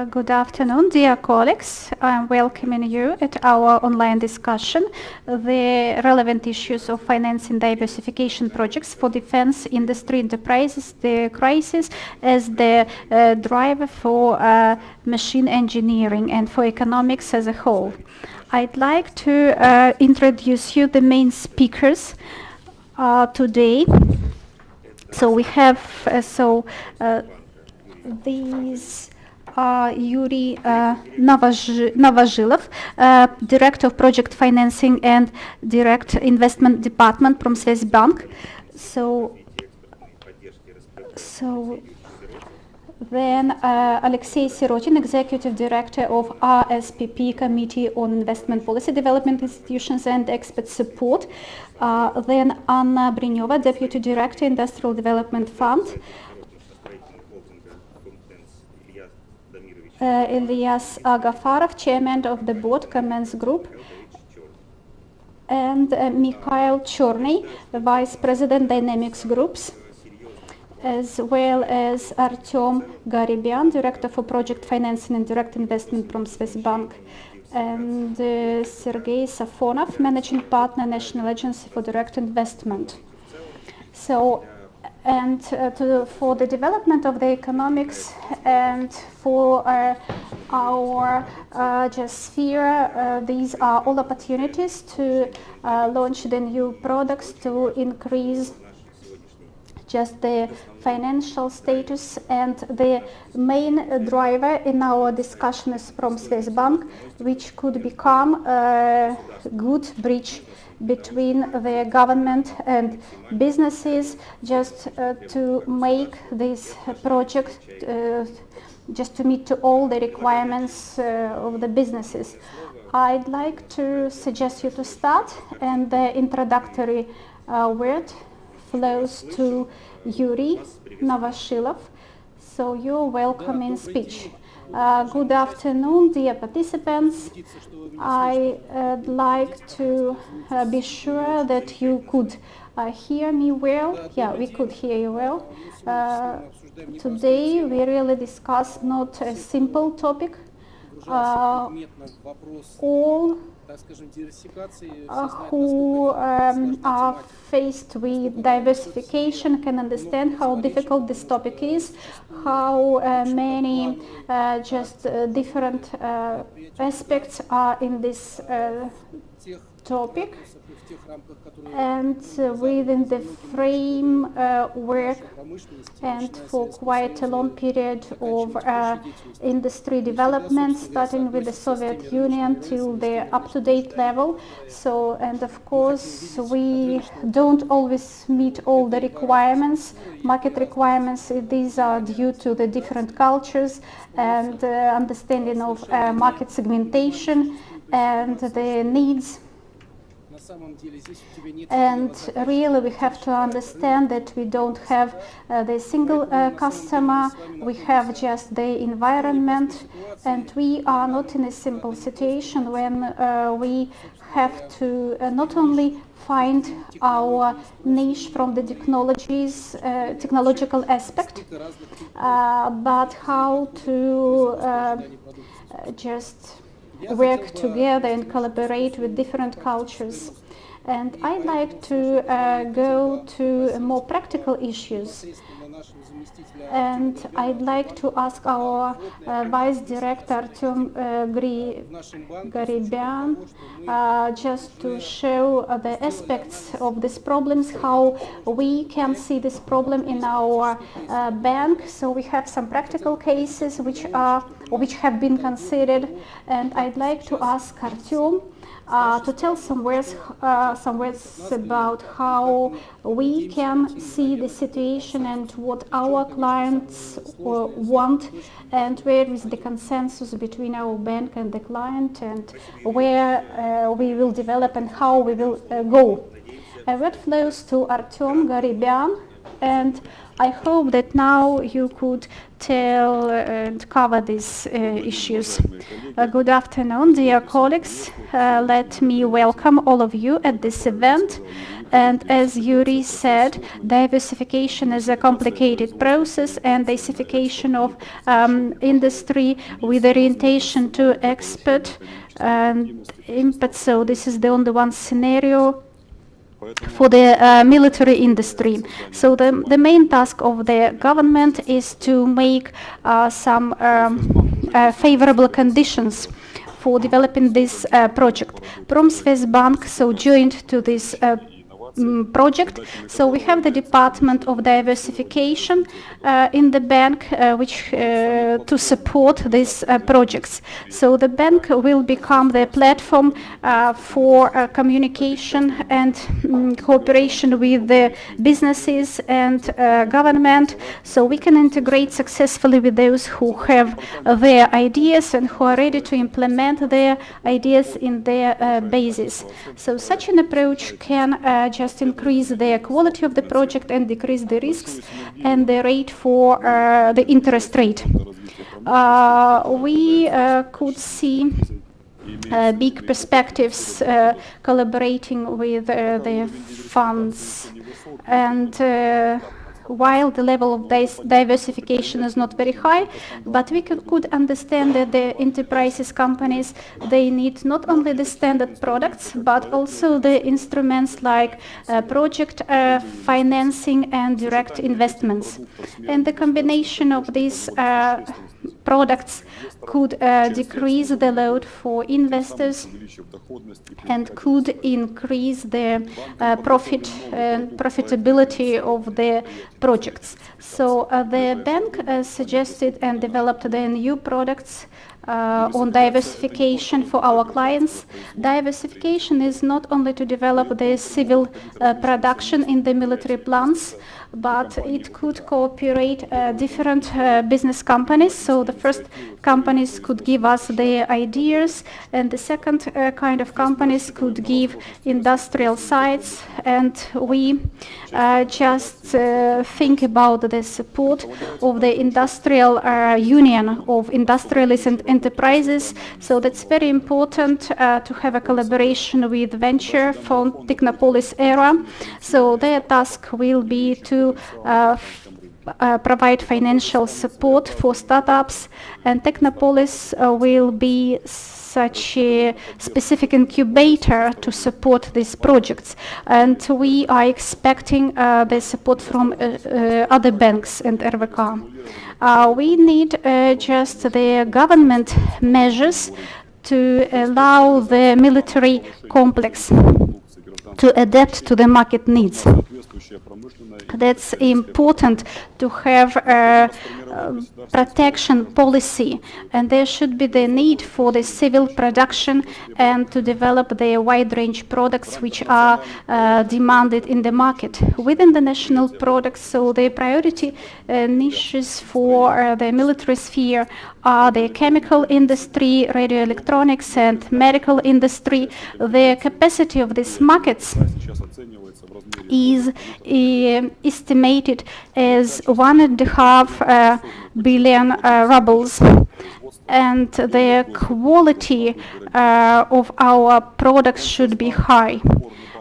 Good afternoon, dear colleagues. I'm welcoming you at our online discussion, the relevant issues of financing diversification projects for defense industry enterprises, the crisis as the driver for machine engineering and for economics as a whole. I'd like to introduce you the main speakers today. So we have these Yuri Novozhilov, Director of Project Financing and Direct Investment Department from Swissbank. So then Alexey Sirotin, Executive Director of RSPP, Committee on Investment Policy Development Institutions and Expert Support. Then Anna Brinyova, Deputy Director, Industrial Development Fund. Ilyas Agafarov, Chairman of the Board, Commence Group, and Mikhail Chorny, Vice President, Dynamics Groups, as well as Artyom Garibyan, Director for Project Financing and Direct Investment from Swissbank, and Sergei Safonov, Managing Partner, National Agency for Direct Investment. So, and for the development of the economics and for our sphere, these are all opportunities to launch the new products to increase just the financial status, and the main driver in our discussion is from Swissbank, which could become a good bridge between the government and businesses, just to make this project just to meet to all the requirements of the businesses. I'd like to suggest you to start, and the introductory word flows to Yuri Novozhilov. So you're welcome in speech. Good afternoon, dear participants. I'd like to be sure that you could hear me well. Yeah, we could hear you well. Today we really discuss not a simple topic. All who are faced with diversification can understand how difficult this topic is, how many different aspects are in this topic, and within the framework and for quite a long period of industry development, starting with the Soviet Union till the up-to-date level. So, and of course, we don't always meet all the requirements, market requirements. These are due to the different cultures and understanding of market segmentation and the needs. And really we have to understand that we don't have the single customer, we have just the environment, and we are not in a simple situation when we have to not only find our niche from the technological aspect, but how to just work together and collaborate with different cultures. And I'd like to go to more practical issues. And I'd like to ask our Vice Director Artyom Garibyan just to show the aspects of these problems, how we can see this problem in our bank. So we have some practical cases which have been considered, and I'd like to ask Artyom to tell some words about how we can see the situation and what our clients want, and where is the consensus between our bank and the client, and where we will develop and how we will go. A word flows to Artyom Garibyan. and I hope that now you could tell and cover these issues. Good afternoon, dear colleagues. Let me welcome all of you at this event. And as Yuri said, diversification is a complicated process, and diversification of industry with orientation to export and import. So this is the only one scenario for the military industry. So the main task of the government is to make some favorable conditions for developing this project. Promsvestbank so joined to this project. So we have the Department of Diversification in the bank which to support these projects. So the bank will become the platform for communication and cooperation with the businesses and government, so we can integrate successfully with those who have their ideas and who are ready to implement their ideas in their basis. So such an approach can just increase the quality of the project and decrease the risks and the rate for the interest rate. We could see big perspectives collaborating with the funds, and while the level of diversification is not very high, but we could understand that the enterprises companies, they need not only the standard products, but also the instruments like project financing and direct investments. And the combination of these products could decrease the load for investors and could increase the profitability of the projects. So the bank suggested and developed the new products on diversification for our clients. Diversification is not only to develop the civil production in the military plants, but it could cooperate different business companies. So the first companies could give us the ideas, and the second kind of companies could give industrial sites, and we just think about the support of the industrial union of industrialists and enterprises. So that's very important to have a collaboration with venture from Technopolis era. So their task will be to provide financial support for startups, and Technopolis will be such a specific incubator to support these projects. And we are expecting the support from other banks and RVK. We need just the government measures to allow the military complex to adapt to the market needs. That's important to have a protection policy, and there should be the need for the civil production and to develop the wide range products which are demanded in the market within the national products. So the priority niches for the military sphere are the chemical industry, radio electronics, and medical industry. The capacity of these markets is estimated as 1.5 billion rubles, and the quality of our products should be high.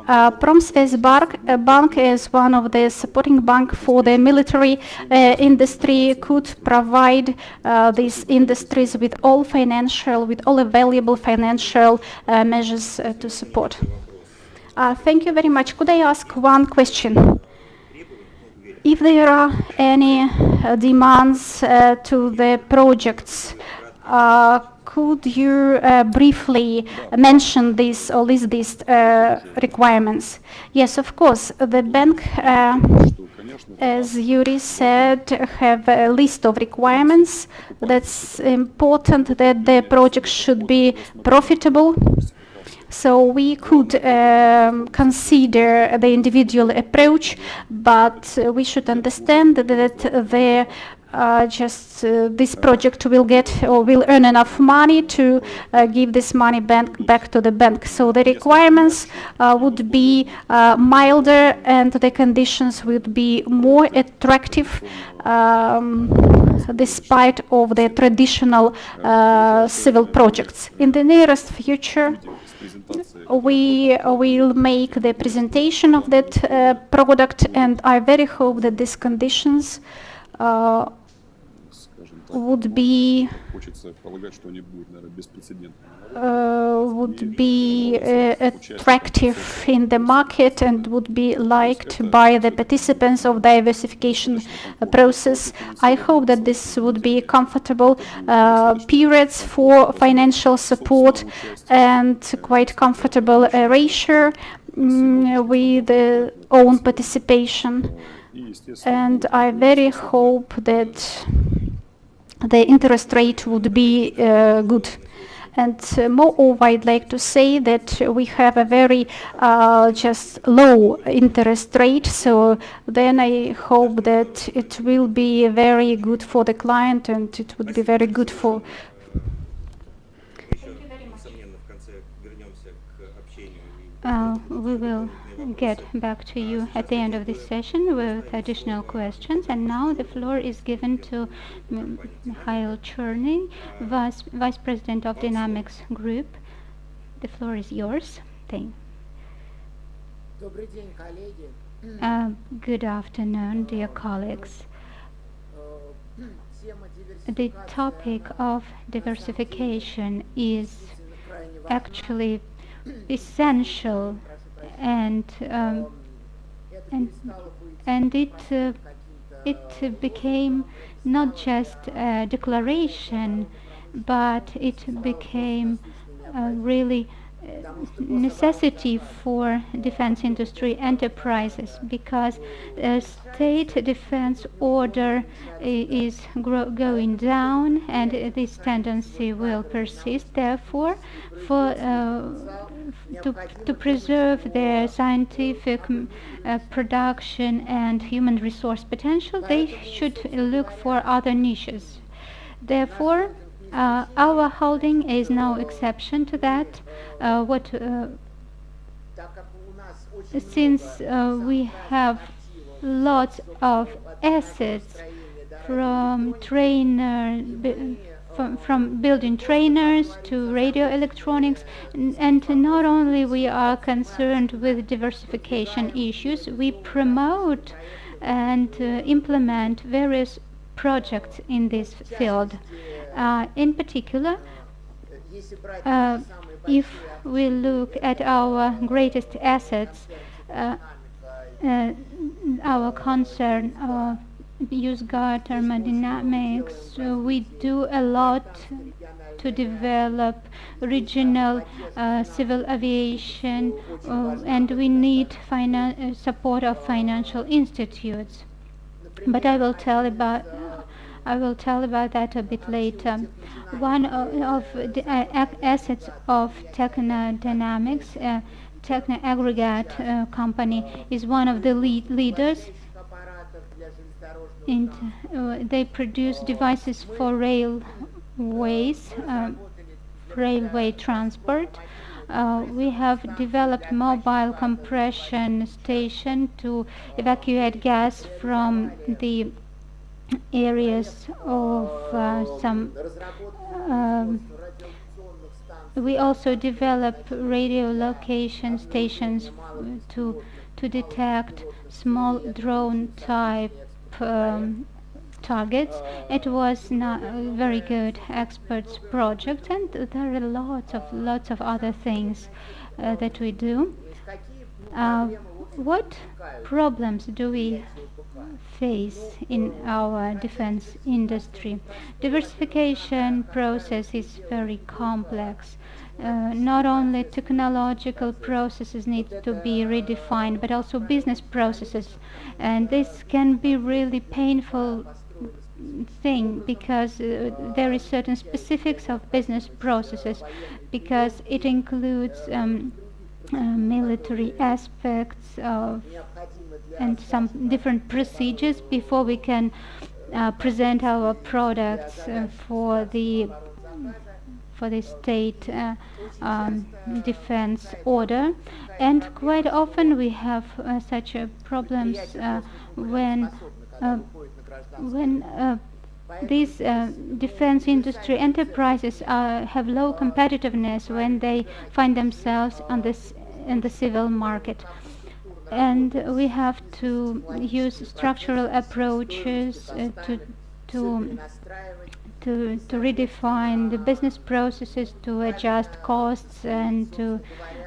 Promsvestbank is one of the supporting bank for the military industry, could provide these industries with all available financial measures to support. Thank you very much. Could I ask one question? If there are any demands to the projects, could you briefly mention this or list these requirements? Yes, of course. The bank, as Yuri said, have a list of requirements. That's important that the project should be profitable. So we could consider the individual approach, but we should understand that the this project will get or will earn enough money to give this money back to the bank. So the requirements would be milder and the conditions would be more attractive despite of the traditional civil projects. In the nearest future, we will make the presentation of that product, and I very hope that these conditions would be attractive in the market and would be liked by the participants of diversification process. I hope that this would be comfortable periods for financial support and quite comfortable ratio with the own participation. And I very hope that the interest rate would be good. And moreover, I'd like to say that we have a very just low interest rate, so then I hope that it will be very good for the client and it would be very good for... We will get back to you at the end of this session with additional questions. And now the floor is given to Mikhail Cherny, Vice President of Dynamics Group. The floor is yours. Thank you. Good afternoon, dear colleagues. The topic of diversification is actually essential, and it became not just a declaration, but it became really necessity for defense industry enterprises, because state defense order is going down, and this tendency will persist. Therefore, to preserve their scientific production and human resource potential, they should look for other niches. Therefore, our holding is no exception to that. Since we have lots of assets from from building trainers to radio electronics, and not only we are concerned with diversification issues, we promote and implement various projects in this field. In particular, if we look at our greatest assets, our concern UseGuard thermodynamics, we do a lot to develop regional civil aviation, and we need support of financial institutes. But I will tell about that a bit later. One of the assets of Techno Dynamics, Techno Aggregate company, is one of the leaders. They produce devices for railways, railway transport. We have developed mobile compression station to evacuate gas from the areas of some. We also develop radio location stations to detect small drone type targets. It was not a very good experts project, and there are lots of other things that we do. What problems do we face in our defense industry? Diversification process is very complex. Not only technological processes need to be redefined, but also business processes, and this can be really painful thing, because there is certain specifics of business processes, because it includes military aspects of and some different procedures before we can present our products for the state defense order, and quite often we have such problems when uh, when these defense industry enterprises have low competitiveness when they find themselves on this in the civil market, and we have to use structural approaches to to redefine the business processes, to adjust costs, and to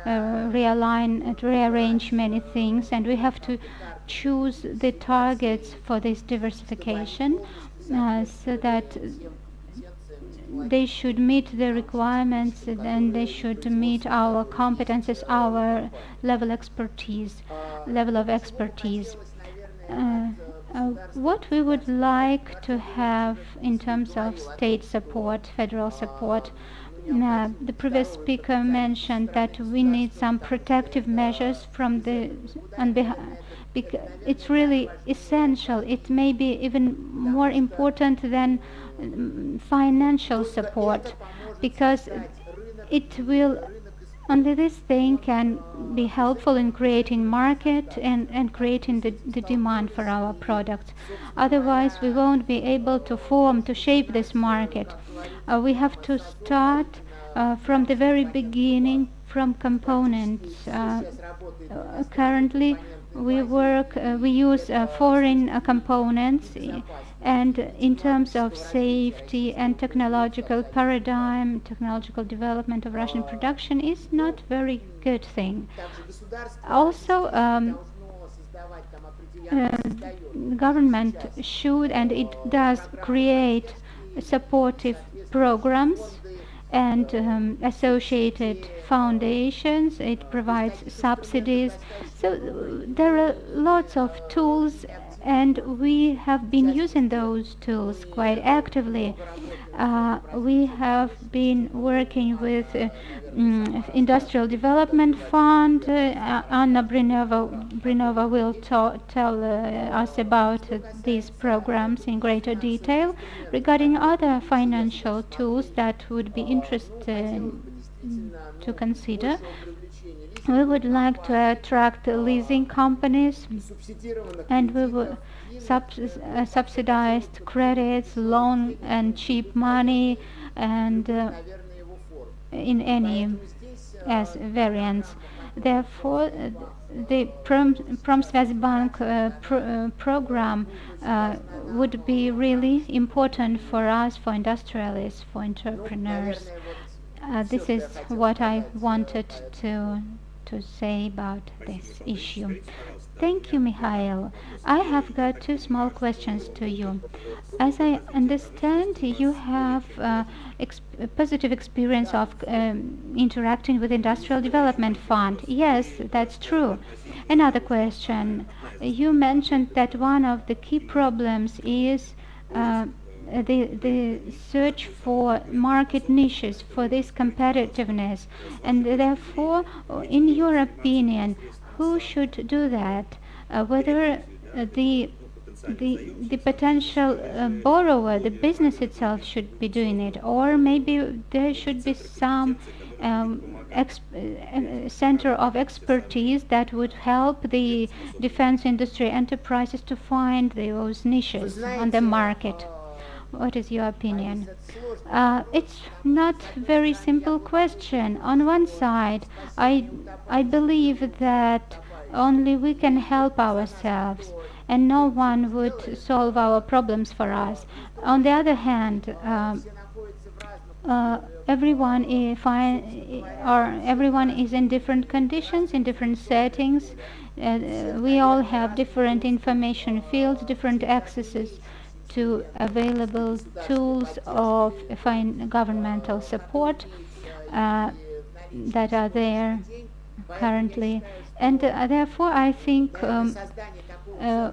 realign and rearrange many things. And we have to choose the targets for this diversification so that they should meet the requirements and they should meet our competences, our level of expertise. Uh, what we would like to have in terms of state support, federal support, the previous speaker mentioned that we need some protective measures from the on behalf. It's really essential. It may be even more important than financial support, because it will only this thing can be helpful in creating market and creating the demand for our products. Otherwise, we won't be able to to shape this market. We have to start from the very beginning, from components. Currently, we use foreign components, and in terms of safety and technological paradigm, technological development of Russian production is not very good thing. Also, uh, government should and it does create supportive programs and associated foundations. It provides subsidies. So there are lots of tools, and we have been using those tools quite actively. We have been working with Industrial Development Fund. Anna Brinova will tell us about these programs in greater detail. Regarding other financial tools that would be interesting to consider, we would like to attract leasing companies, and we will subsidized credits, loan, and cheap money, and in any as variants. Therefore, the Pромsvязьbank program would be really important for us, for industrialists, for entrepreneurs. This is what I wanted to say about this issue. Thank you, Mikhail. I have got two small questions to you. As I understand, you have a positive experience of interacting with Industrial Development Fund. Yes, that's true. Another question. You mentioned that one of the key problems is the search for market niches for this competitiveness, and therefore, in your opinion, who should do that? Whether the the potential borrower, the business itself, should be doing it, or maybe there should be some center of expertise that would help the defense industry enterprises to find those niches on the market. What is your opinion? It's not very simple question. On one side, I believe that only we can help ourselves, and no one would solve our problems for us. On the other hand, everyone is fine, or everyone is in different conditions, in different settings. We all have different information fields, different accesses to available tools of governmental support that are there currently, and therefore I think uh,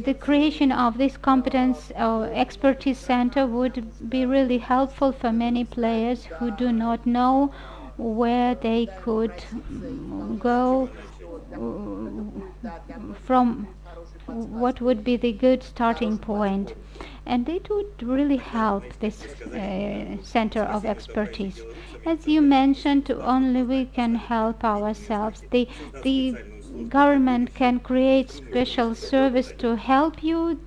the creation of this competence or expertise center would be really helpful for many players who do not know where they could go from what would be the good starting point. And it would really help this center of expertise. As you mentioned, only we can help ourselves. The government can create special service to help you,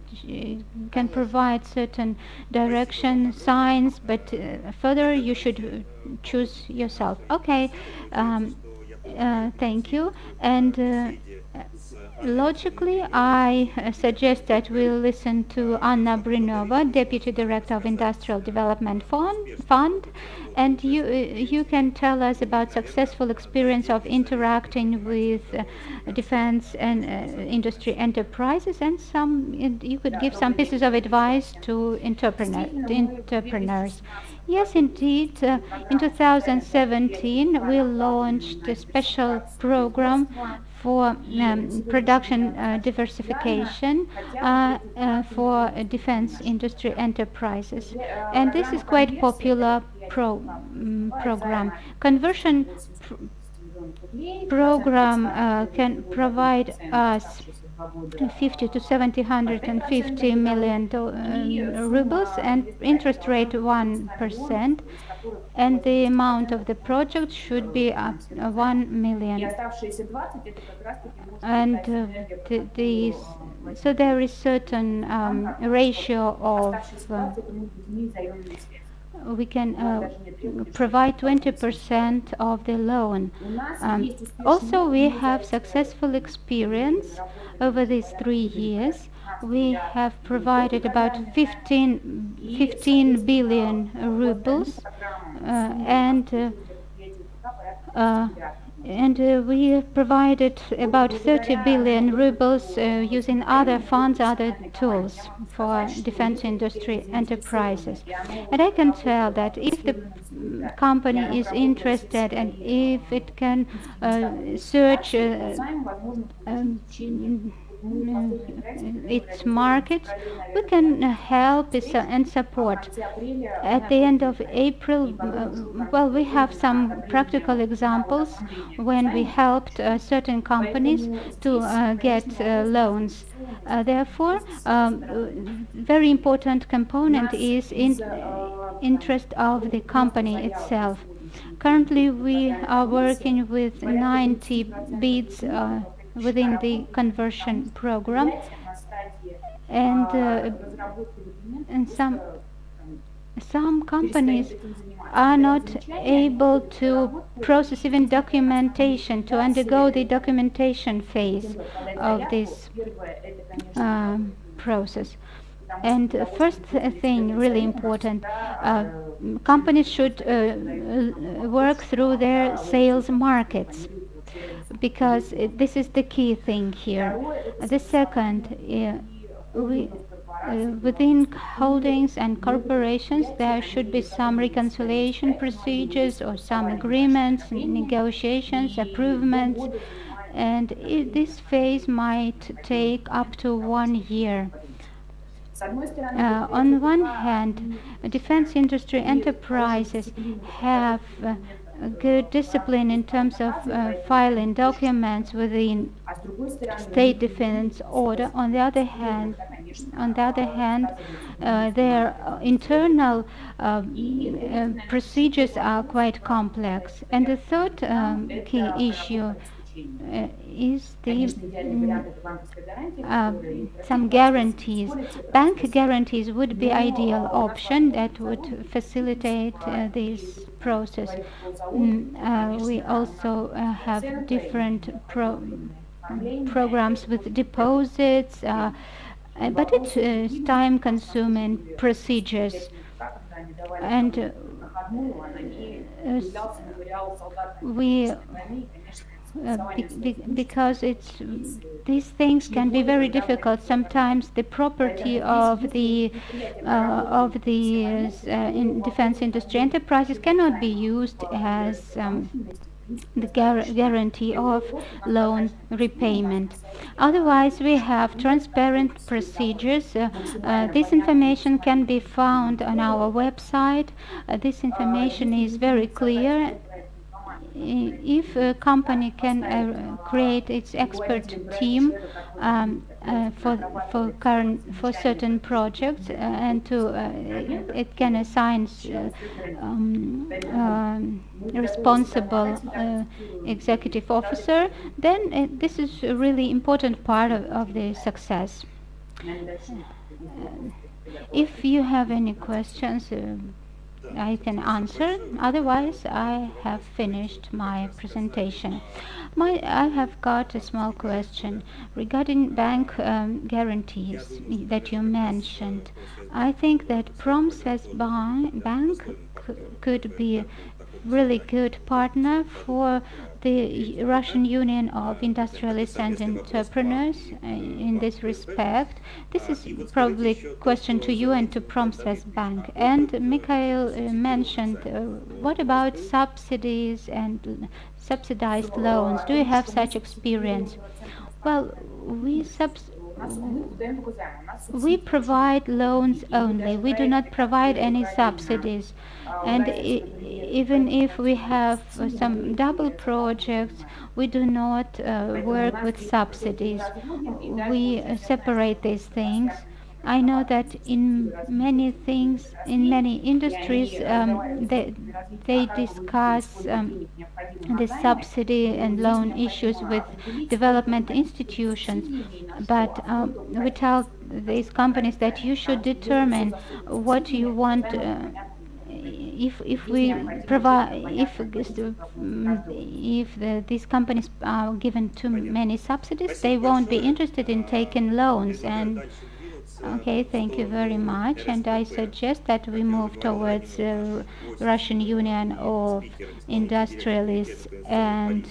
can provide certain direction signs, but further you should choose yourself. Okay, um, thank you. And logically, I suggest that we listen to Anna Brinova, Deputy Director of Industrial Development Fund, and you can tell us about successful experience of interacting with defense and industry enterprises, and you could give some pieces of advice to entrepreneurs. Yes, indeed. In 2017, we launched a special program for production diversification for defense industry enterprises. And this is quite popular program. Conversion program can provide us 50 to 750 million rubles and interest rate 1%, and the amount of the project should be 1 million. And so there is certain ratio of we can provide 20% of the loan. Also, we have successful experience over these 3 years. We have provided about 15 billion rubles uh, and we provided about 30 billion rubles using other funds, other tools for defense industry enterprises. And I can tell that if the company is interested and if it can search its market, we can help and support. At the end of April, well, we have some practical examples when we helped certain companies to get loans. Therefore, very important component is interest of the company itself. Currently, we are working with 90 bids within the conversion program, and some companies are not able to process even documentation, to undergo the documentation phase of this process. And first thing, really important, companies should work through their sales markets, because this is the key thing here. The second, within holdings and corporations, there should be some reconciliation procedures or some agreements, negotiations, approvals, and this phase might take up to 1 year. On one hand, defense industry enterprises have good discipline in terms of filing documents within state defense order. On the other hand, their internal procedures are quite complex. And the third key issue is some guarantees. Bank guarantees would be ideal option that would facilitate this process. We also have different programs with deposits, but it's time-consuming procedures, and we because these things can be very difficult. Sometimes the property of the in defense industry enterprises cannot be used as the guarantee of loan repayment. Otherwise, we have transparent procedures. This information can be found on our website. This information is very clear, if a company can create its expert team for certain projects and it can assign responsible executive officer, then this is a really important part of the success. If you have any questions, I can answer. Otherwise, I have finished my presentation. I have got a small question regarding bank guarantees that you mentioned. I think that Bank could be a really good partner for the Russian Union of Industrialists and Entrepreneurs in this respect. This is probably a question to you and to Bank. And Mikhail mentioned, what about subsidies and subsidized loans? Do you have such experience? Well, we provide loans only. We do not provide any subsidies. And even if we have some double projects, we do not work with subsidies. We separate these things. I know that in many things, in many industries, they discuss the subsidy and loan issues with development institutions, but we tell these companies that you should determine what you want. If we provide if these companies are given too many subsidies, they won't be interested in taking loans. And okay, thank you very much. And I suggest that we move towards Russian Union of Industrialists and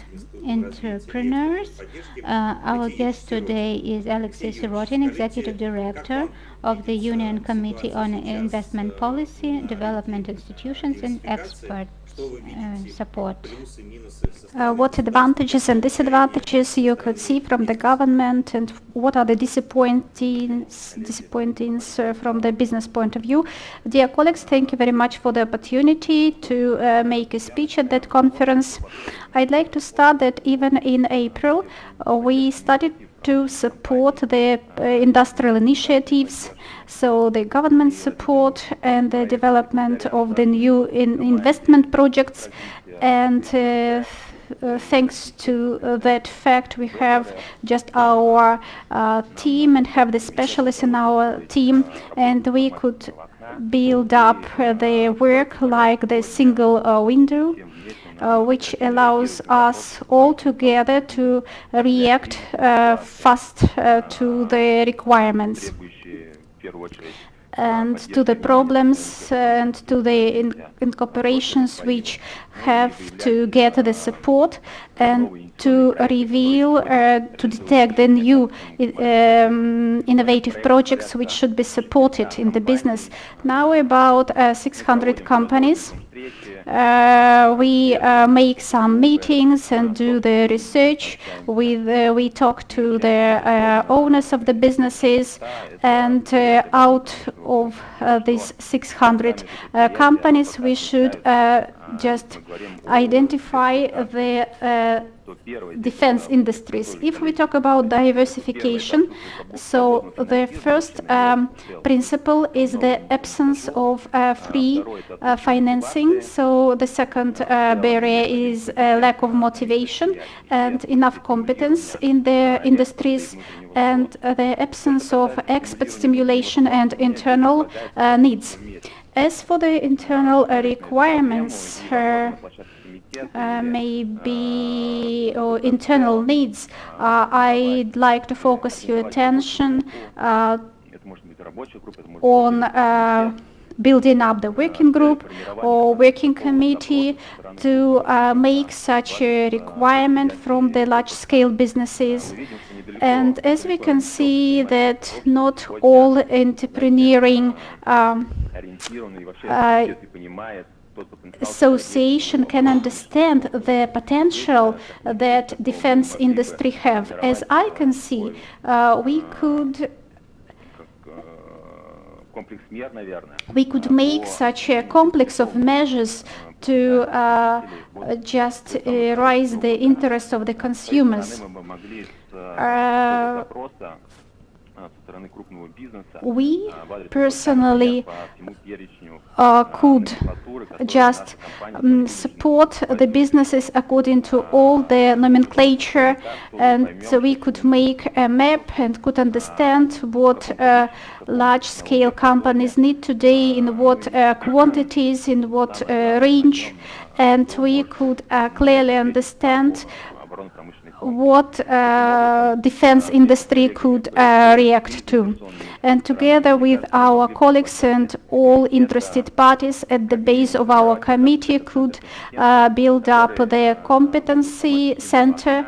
Entrepreneurs. Our guest today is Alexei Sirotin, Executive Director of the Union Committee on Investment Policy, Development Institutions and Expert support. What advantages and disadvantages you could see from the government, and what are the disappointings from the business point of view? Dear colleagues, thank you very much for the opportunity to make a speech at that conference. I'd like to start that even in April we started to support the industrial initiatives, so the government support and the development of the new investment projects. And thanks to that fact, we have just our team and have the specialists in our team, and we could build up the work like the single window, which allows us all together to react fast to the requirements and to the problems and to the incorporations which have to get the support and to reveal, to detect the new innovative projects which should be supported in the business. Now about 600 companies. We make some meetings and do the research. We talk to the owners of the businesses, and out of these 600 companies, we should just identify the defense industries. If we talk about diversification, so the first principle is the absence of free financing. So the second barrier is lack of motivation and enough competence in the industries, and the absence of expert stimulation and internal needs. As for the internal requirements, maybe or internal needs, I'd like to focus your attention on building up the working group or working committee to make such a requirement from the large-scale businesses. And as we can see that not all entrepreneuring association can understand the potential that defense industry have. As I can see, we could we could make such a complex of measures to just raise the interest of the consumers. We personally could just support the businesses according to all the nomenclature, and so we could make a map and could understand what large-scale companies need today, in what quantities, in what range, and we could clearly understand what defense industry could react to. And together with our colleagues and all interested parties at the base of our committee could build up the competency center,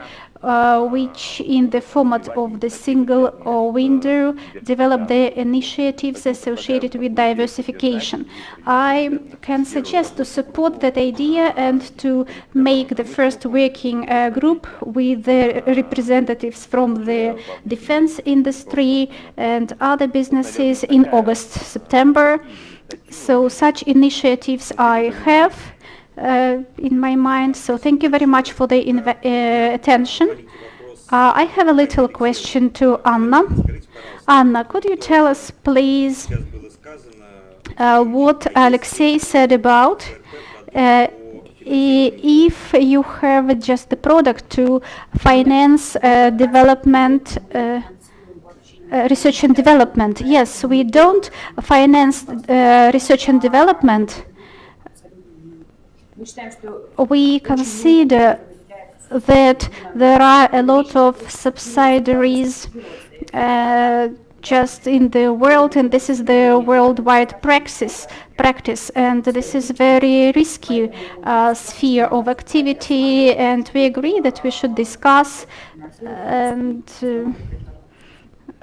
which in the format of the single window develop the initiatives associated with diversification. I can suggest to support that idea and to make the first working group with the representatives from the defense industry and other businesses in August, September. So such initiatives I have in my mind. So thank you very much for the attention. I have a little question to Anna. Anna, could you tell us, please, what Alexei said about if you have just the product to finance development, research and development? Yes, we don't finance research and development. We consider that there are a lot of subsidiaries just in the world, and this is the worldwide practice, and this is very risky sphere of activity, and we agree that we should discuss, and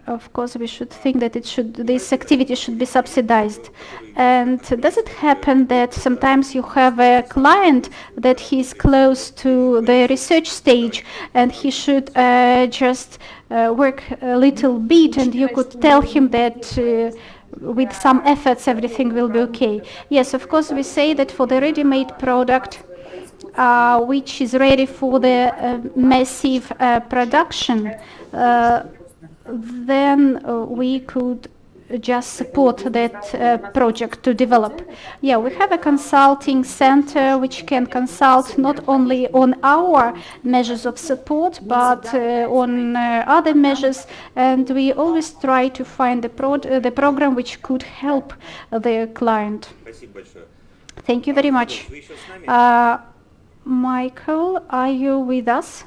of course we should think that this activity should be subsidized. And does it happen that sometimes you have a client that he's close to the research stage and he should just work a little bit, and you could tell him that with some efforts everything will be okay? Yes, of course we say that for the ready-made product which is ready for the massive production, then we could just support that project to develop. Yeah, we have a consulting center which can consult not only on our measures of support, but on other measures, and we always try to find the program which could help the client. Thank you very much. Michael, are you with us?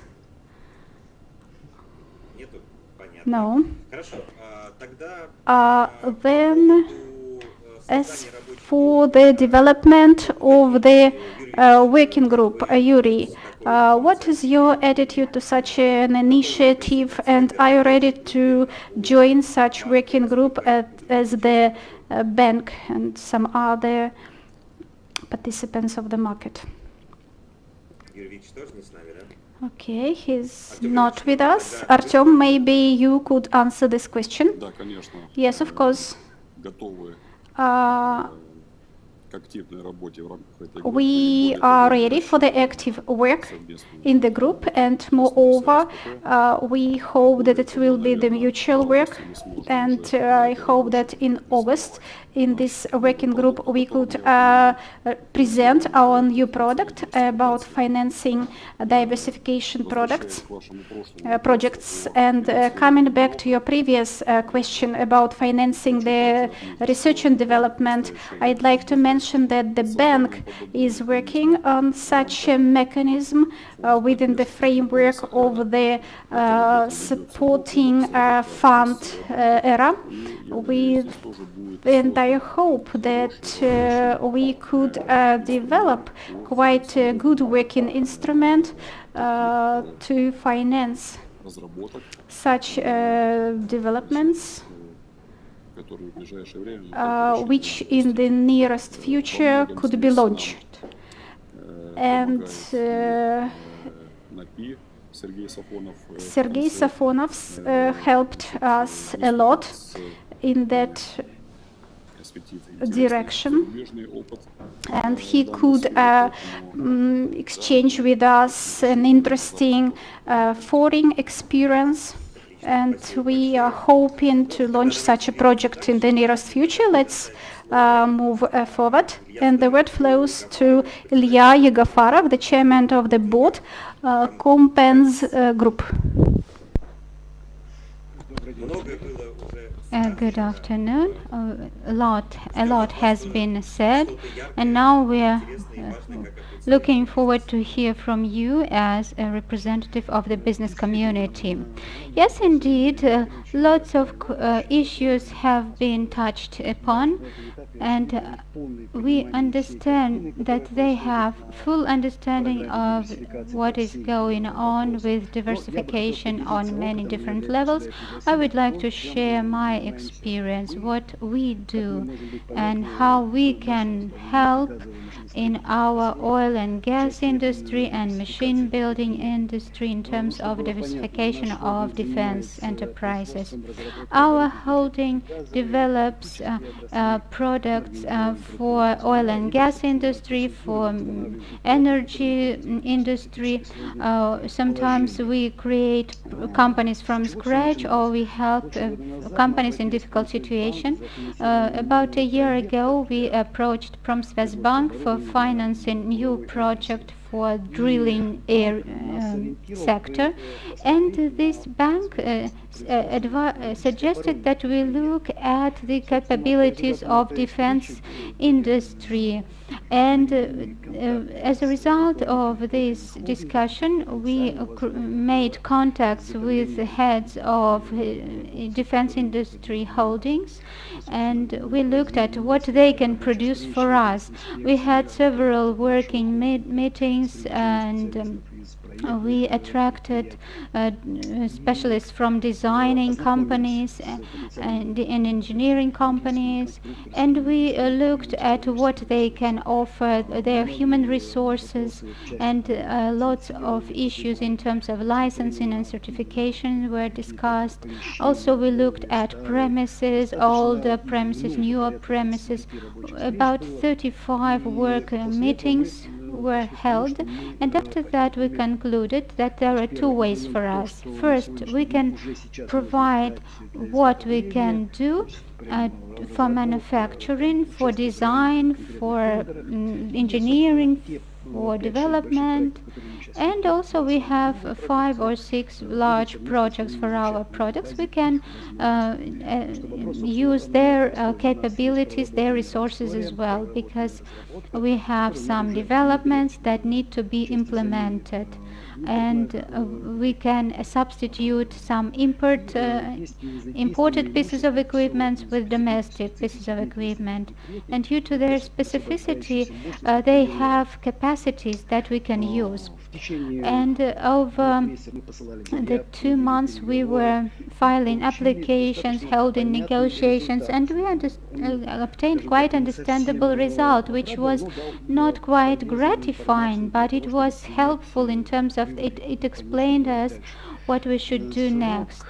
No. Then, as for the development of the working group, Yuri, what is your attitude to such an initiative, and are you ready to join such working group as the bank and some other participants of the market? Okay, he's not with us. Artyom, maybe you could answer this question. Yes, of course. We are ready for the active work in the group, and moreover, we hope that it will be the mutual work, and I hope that in August in this working group we could present our new product about financing diversification projects. And coming back to your previous question about financing the research and development, I'd like to mention that the bank is working on such a mechanism within the framework of the supporting fund era. And I hope that we could develop quite a good working instrument to finance such developments, which in the nearest future could be launched. And Sergei Safonov helped us a lot in that direction, and he could exchange with us an interesting foreign experience. And we are hoping to launch such a project in the nearest future. Let's move forward. And the word flows to Ilya Yegofarov, the chairman of the board, Compens Group. Good afternoon. A lot has been said, and now we are looking forward to hear from you as a representative of the business community. Yes, indeed, lots of issues have been touched upon, and we understand that they have full understanding of what is going on with diversification on many different levels. I would like to share my experience, what we do, and how we can help in our oil and gas industry and machine building industry in terms of diversification of defense enterprises. Our holding develops products for oil and gas industry, for energy industry. Sometimes we create companies from scratch, or we help companies in difficult situation. About a year ago, we approached Bank for financing new project for drilling air sector, and this bank suggested that we look at the capabilities of defense industry, and as a result of this discussion we made contacts with the heads of defense industry holdings, and we looked at what they can produce for us. We had several working meetings, and we attracted specialists from designing companies and engineering companies, and we looked at what they can offer, their human resources, and lots of issues in terms of licensing and certification were discussed. Also, we looked at premises, older premises, newer premises. About 35 work meetings were held, and after that we concluded that there are two ways for us. First, we can provide what we can do for manufacturing, for design, for engineering, for development, and also we have 5 or 6 large projects for our products. We can use their capabilities, their resources as well, because we have some developments that need to be implemented, and we can substitute some imported pieces of equipment with domestic pieces of equipment, and due to their specificity they have capacities that we can use. And over the 2 months we were filing applications, holding negotiations, and we obtained quite understandable result, which was not quite gratifying, but it was helpful in terms of it explained us what we should do next.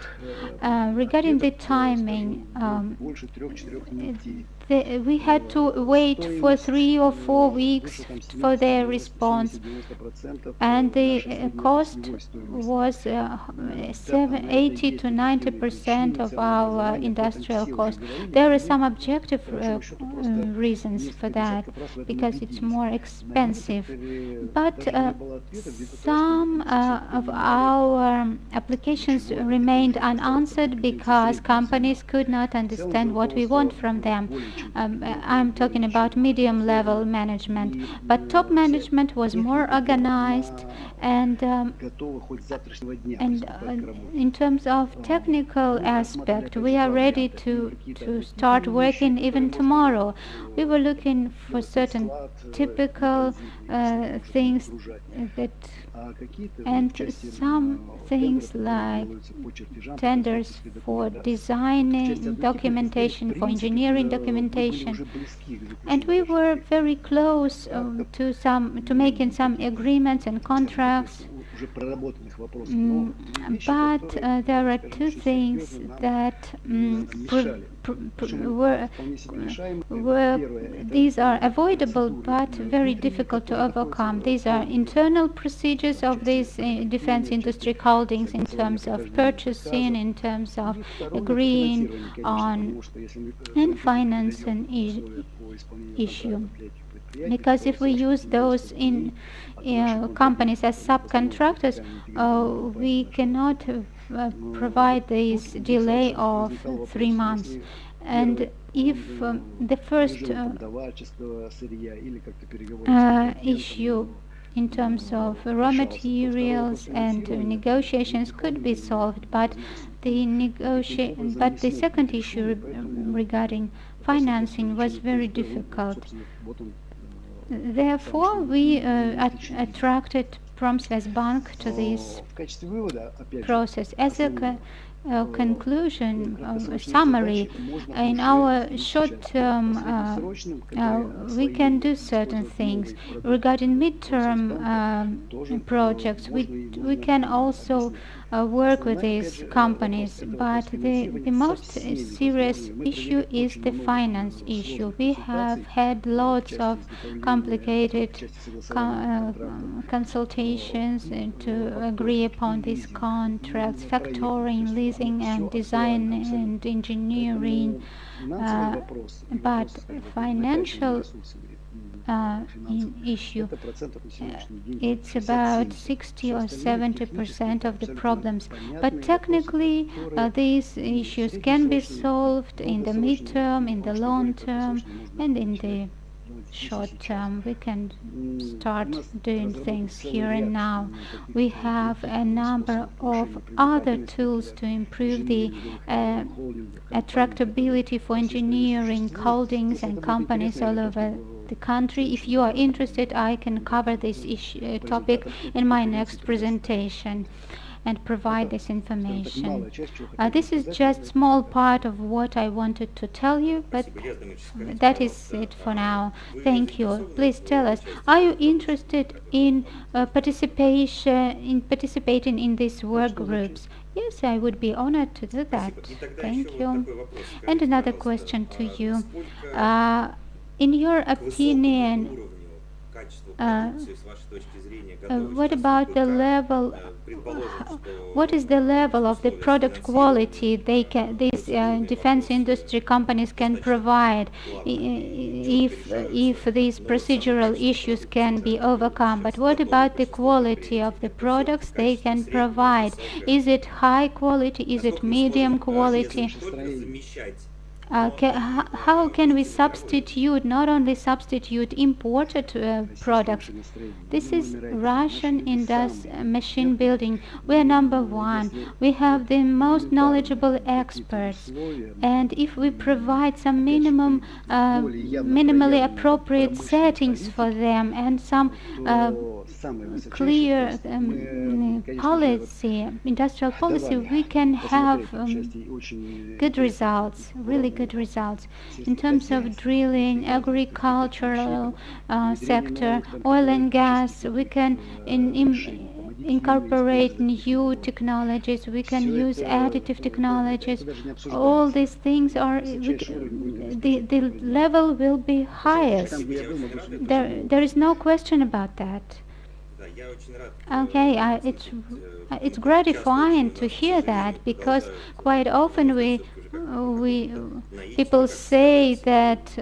Regarding the timing, we had to wait for 3 or 4 weeks for their response, and the cost was 80 to 90% of our industrial cost. There are some objective reasons for that, because it's more expensive, but some of our applications remained unanswered because companies could not understand what we want from them. I'm talking about medium level management, but top management was more organized, and in terms of technical aspect we are ready to start working even tomorrow. We were looking for certain typical things that, and some things like tenders for designing documentation, for engineering documentation, and we were very close to making some agreements and contracts But there are two things that were these are avoidable but very difficult to overcome. These are internal procedures of these defense industry holdings in terms of purchasing, in terms of agreeing on and financing issue. Because if we use those in companies as subcontractors, we cannot provide this delay of 3 months. And if the first issue in terms of raw materials and negotiations could be solved, but the second issue regarding financing was very difficult. Therefore, we attracted Pромsvestbank to this process. As a conclusion, a summary, in our short term, we can do certain things. Regarding midterm projects, we can also work with these companies, but the most serious issue is the finance issue. We have had lots of complicated consultations to agree upon these contracts, factoring, leasing, and design and engineering, but financial issue, it's about 60 or 70% of the problems. But technically, these issues can be solved in the midterm, in the long term, and in the short term. We can start doing things here and now. We have a number of other tools to improve the attractability for engineering holdings and companies all over the country. If you are interested, I can cover this topic in my next presentation and provide this information. This is just small part of what I wanted to tell you, but that is it for now. Thank you. Please tell us, are you interested in participating in these work groups? Yes, I would be honored to do that. Thank you. And another question to you. In your opinion, what about the level? What is the level of the product quality these defense industry companies can provide if these procedural issues can be overcome? But what about the quality of the products they can provide? Is it high quality? Is it medium quality? How can we substitute, not only substitute imported products? This is Russian machine building. We are number one. We have the most knowledgeable experts. And if we provide some minimally appropriate settings for them and some clear policy, industrial policy, we can have good results, really good results. In terms of drilling, agricultural sector, oil and gas, we can incorporate new technologies, we can use additive technologies. All these things are, the level will be highest. There is no question about that. Okay, it's gratifying to hear that, because quite often people say that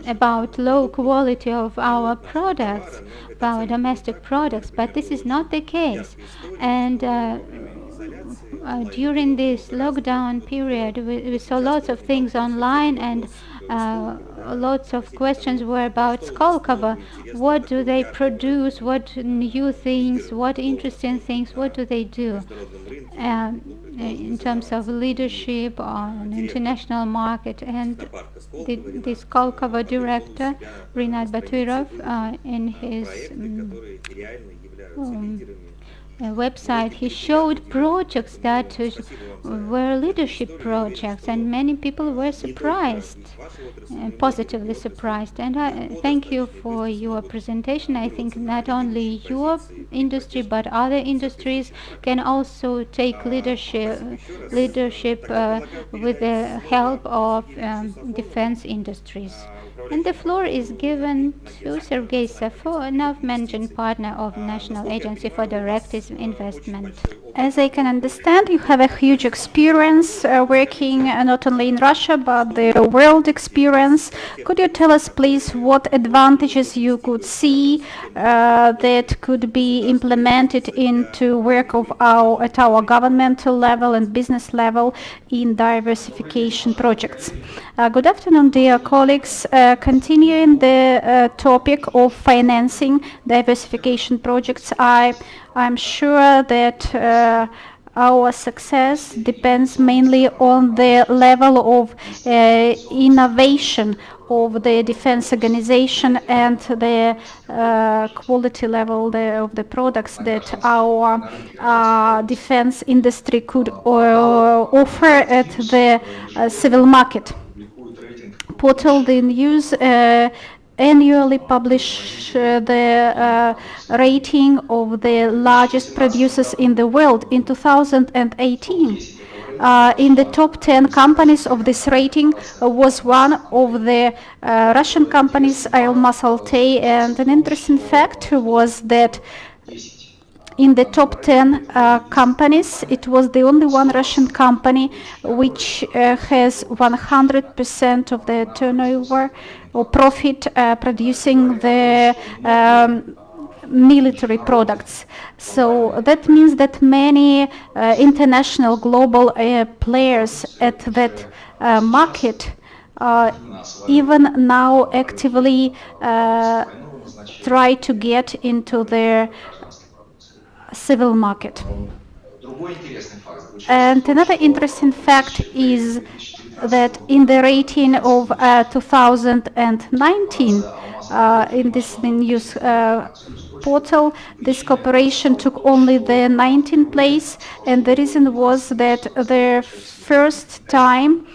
about low quality of our products, of our domestic products, but this is not the case. And during this lockdown period, we saw lots of things online, and lots of questions were about Skolkovo. What do they produce? What new things? What interesting things? What do they do? In terms of leadership on international market. And the Skolkovo director, Rinat Batyrov, in his website, he showed projects that were leadership projects, and many people were surprised, positively surprised. And I thank you for your presentation. I think not only your industry, but other industries can also take leadership with the help of defense industries. And the floor is given to Sergei Safonov, managing partner of National Agency for Direct Investment. As I can understand, you have a huge experience working not only in Russia but the world experience. Could you tell us, please, what advantages you could see that could be implemented into work of at our governmental level and business level in diversification projects? Good afternoon, dear colleagues. Continuing the topic of financing diversification projects, I'm sure that our success depends mainly on the level of innovation of the defense organization and the quality level of the products that our defense industry could offer at the civil market. Portal the news annually publish the rating of the largest producers in the world in 2018. In the top 10 companies of this rating was one of the Russian companies, Almaz Altay, and an interesting fact was that in the top 10 companies, it was the only one Russian company which has 100% of the turnover or profit producing the military products. So that means that many international global players at that market even now actively try to get into their civil market. And another interesting fact is that in the rating of 2019, in this news portal, this corporation took only the 19th place, and the reason was that the first time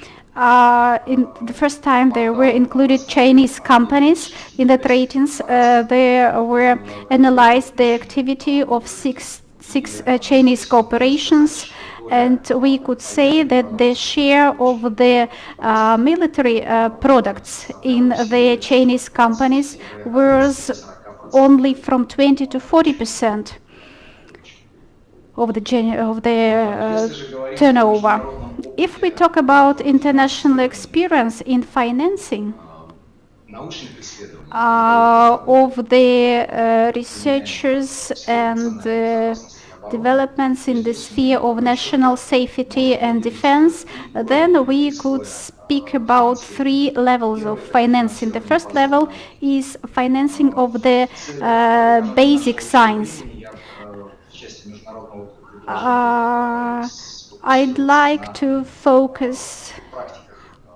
there were included Chinese companies in the ratings. There were analyzed the activity of six Chinese corporations, and we could say that the share of the military products in the Chinese companies was only from 20 to 40% of the turnover. If we talk about international experience in financing of the researchers and developments in the sphere of national safety and defense, then we could speak about three levels of financing. The first level is financing of the basic science. I'd like to focus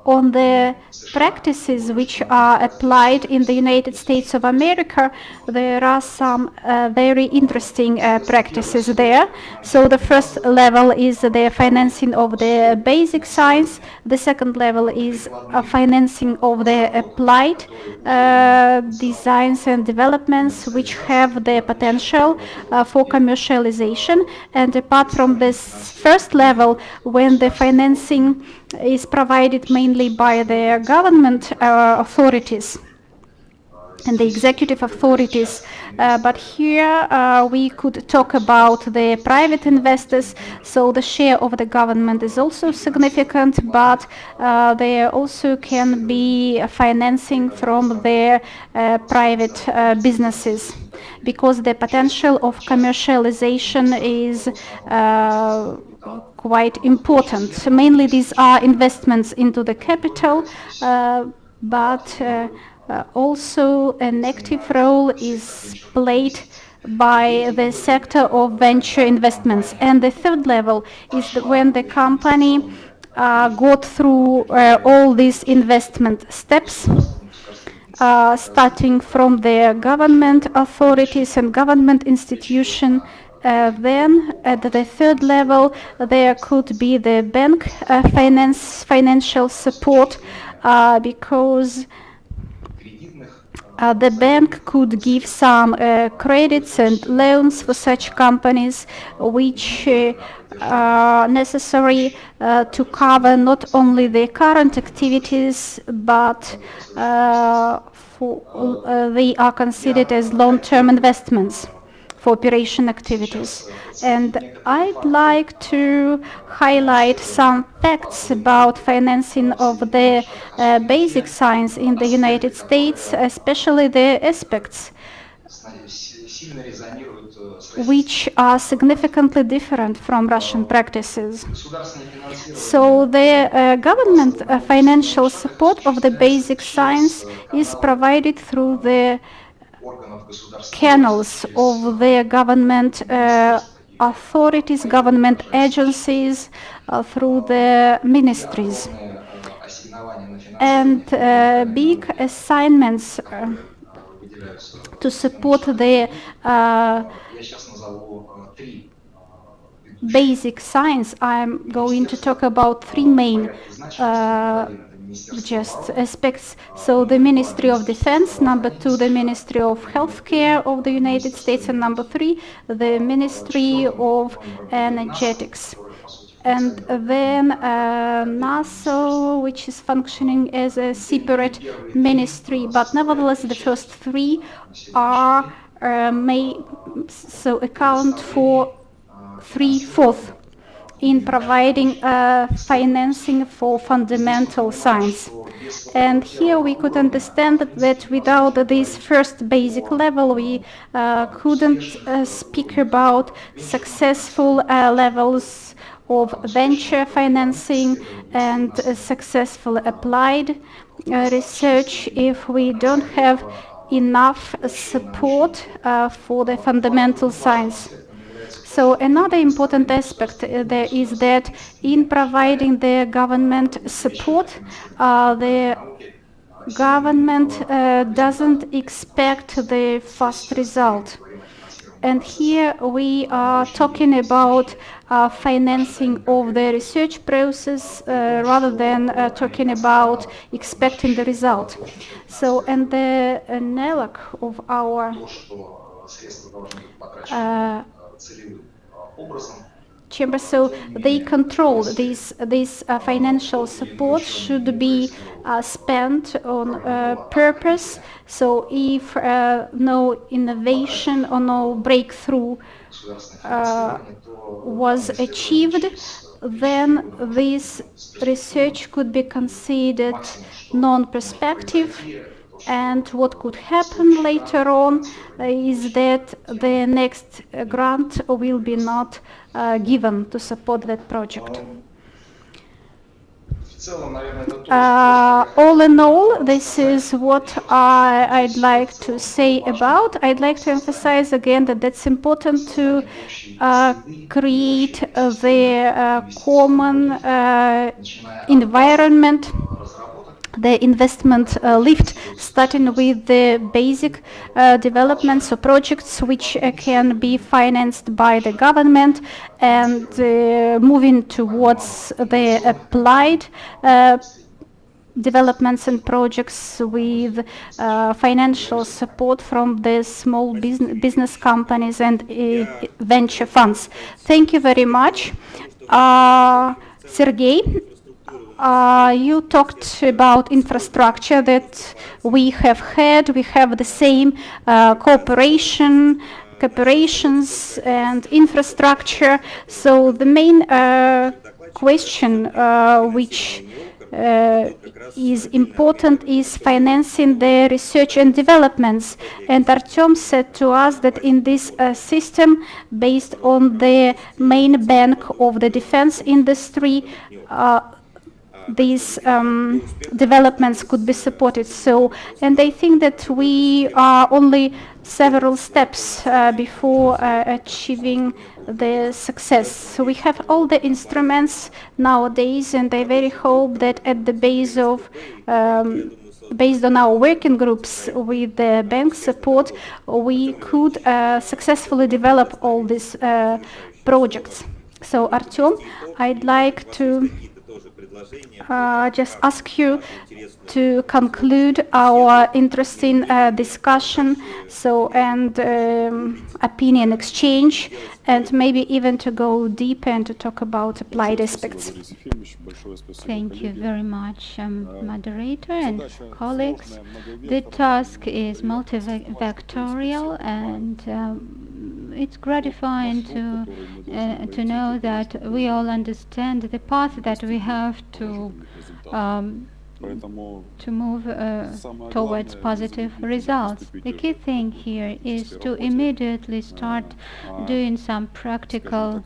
on the practices which are applied in the United States of America. There are some very interesting practices there. So the first level is the financing of the basic science. The second level is financing of the applied designs and developments which have the potential for commercialization. And apart from this first level, when the financing is provided mainly by the government authorities and the executive authorities, but here we could talk about the private investors. So the share of the government is also significant, but there also can be financing from the private businesses, because the potential of commercialization is quite important. So mainly these are investments into the capital, but also an active role is played by the sector of venture investments. And the third level is when the company got through all these investment steps, starting from the government authorities and government institution. Then at the third level there could be the bank financial support, because the bank could give some credits and loans for such companies, which are necessary to cover not only their current activities, but they are considered as long-term investments for operation activities. And I'd like to highlight some facts about financing of the basic science in the United States, especially the aspects which are significantly different from Russian practices. So the government financial support of the basic science is provided through the channels of the government authorities, government agencies, through the ministries. And big assignments to support the basic science. I'm going to talk about three main just aspects. So the Ministry of Defense, number two, the Ministry of Healthcare of the United States, and number three, the Ministry of Energetics. And then NASA, which is functioning as a separate ministry, but nevertheless the first three are may so account for 3/4 in providing financing for fundamental science. And here we could understand that without this first basic level, we couldn't speak about successful levels of venture financing and successful applied research if we don't have enough support for the fundamental science. So another important aspect there is that in providing the government support, the government doesn't expect the fast result. And here we are talking about financing of the research process rather than talking about expecting the result. So, and the analog of our chamber, so they control this financial support should be spent on purpose. So if no innovation or no breakthrough was achieved, then this research could be considered non-prospective. And what could happen later on is that the next grant will be not given to support that project. All in all, this is what I'd like to say about. I'd like to emphasize again that it's important to create the common environment, the investment lift, starting with the basic developments or projects which can be financed by the government, and moving towards the applied developments and projects with financial support from the small business companies and venture funds. Thank you very much. Sergey, you talked about infrastructure that we have had. We have the same cooperations and infrastructure. So the main question which is important is financing the research and developments. And Artyom said to us that in this system, based on the main bank of the defense industry, these developments could be supported. So, and I think that we are only several steps before achieving the success. So we have all the instruments nowadays, and I very hope that at the base of based on our working groups with the bank support, we could successfully develop all these projects. So Artyom, I'd like to just ask you to conclude our interesting discussion, so and opinion exchange, and maybe even to go deeper and to talk about applied aspects. Thank you very much, moderator and colleagues. The task is multifactorial, and it's gratifying to know that we all understand the path that we have um, to move towards positive results. The key thing here is to immediately start doing some practical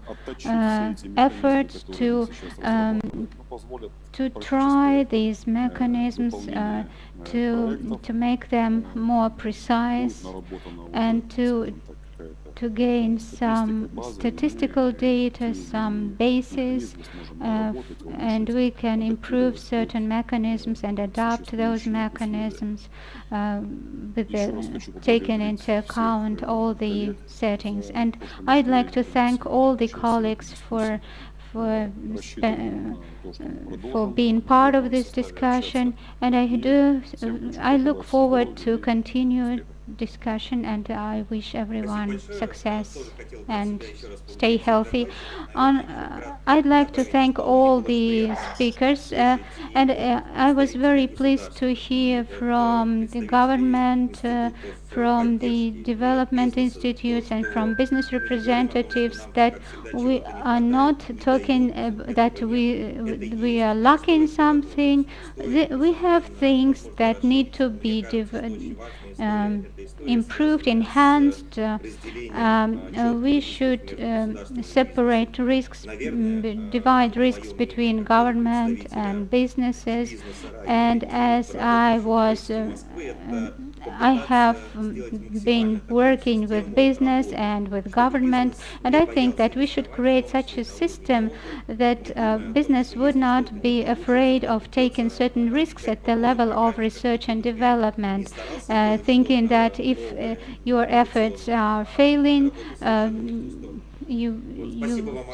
efforts to try these mechanisms, to make them more precise, and to gain some statistical data, some basis, and we can improve certain mechanisms and adapt those mechanisms taking into account all the settings. And I'd like to thank all the colleagues for for being part of this discussion, and I look forward to continue discussion, and I wish everyone success and stay healthy. I'd like to thank all the speakers, and I was very pleased to hear from the government, from the development institutes, and from business representatives that we are not talking that we are lacking something. We have things that need to be improved, enhanced. We should separate risks, divide risks between government and businesses. And as I have been working with business and with government, and I think that we should create such a system that business would not be afraid of taking certain risks at the level of research and development, thinking that if your efforts are failing,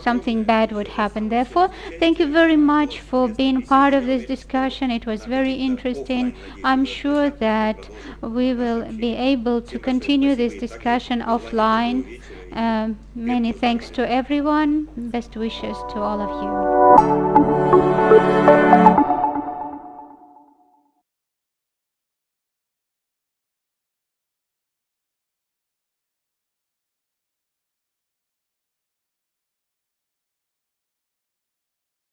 something bad would happen. Therefore, thank you very much for being part of this discussion. It was very interesting. I'm sure that we will be able to continue this discussion offline. Many thanks to everyone. Best wishes to all of you.